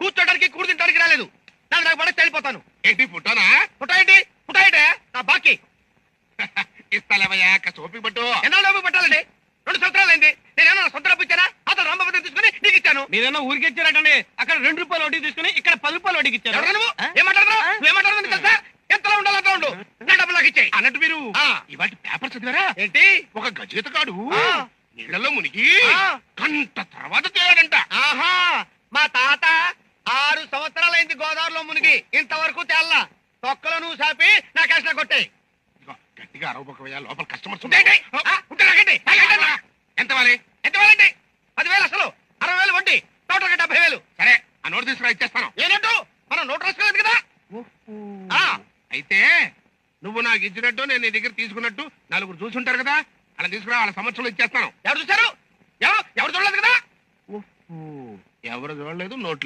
కూర్చోడానికి కూడు తింటానికి రాలేదు. నాకు పడేసి వెళ్ళిపోతాను. ఏంటి పుట్టానా? పుట్ట ఏంటి నా బాకీ ఇస్తాలేవయ్యా సోపి పట్టు. ఎన్నాళ్ళు డబ్బు పెట్టాలండి? 2 సంవత్సరాలు అయింది. నేనేమన్నా సొంత డబ్బు ఇచ్చానా? అతను రామభద్రం తీసుకుని నీకు ఇచ్చాను. మీరేమో ఊరికి ఇచ్చారటండి. అక్కడ 2 రూపాయలు వడ్డీ తీసుకుని ఇక్కడ 10 రూపాయలు వడ్డీకి ఇచ్చారు. ఎవరు నువ్వు? ఏమంటారు తెలుసా? ఎంతలో ఉండాలి అంత ఉండు. నా డబ్బు నాకు ఇచ్చేయి. అన్నట్టు మీరు ఇవాటి పేపర్ చదివారా? ఏంటి? ఒక గజేతగాడు ఆ. నీళ్లలో మునిగి ఆ. గంట తర్వాత తేడాడంట. ఆహా, మా తాత 6 సంవత్సరాలైంది గోదావరిలో మునిగి, ఇంతవరకు తేల్లా. తొక్కలో నువ్వు సాపి నా కష్టం కొట్టాయి. ఇదిగో, గట్టిగా అరవబోకవయ్యా, లోపల కస్టమర్స్ ఎంత వాలి? 10,000 అసలు, 60,000 వడ్డీ, టోటల్గా 70,000. సరే, ఆ నోటు తీసుకురా, ఇచ్చేస్తాను. ఏనంటూ మనం నోటు రాసుకోలేదు కదా. అయితే నువ్వు నాకు ఇచ్చినట్టు నేను నీ దగ్గర తీసుకున్నట్టు 4 చూసుంటారు కదా, అలా తీసుకురా, వాళ్ళ సంవత్సరంలో ఇచ్చేస్తాను. ఎవరు చూశారు? ఎవరు చూడలేదు కదా. ఎవరు చూడలేదు, నోట్లు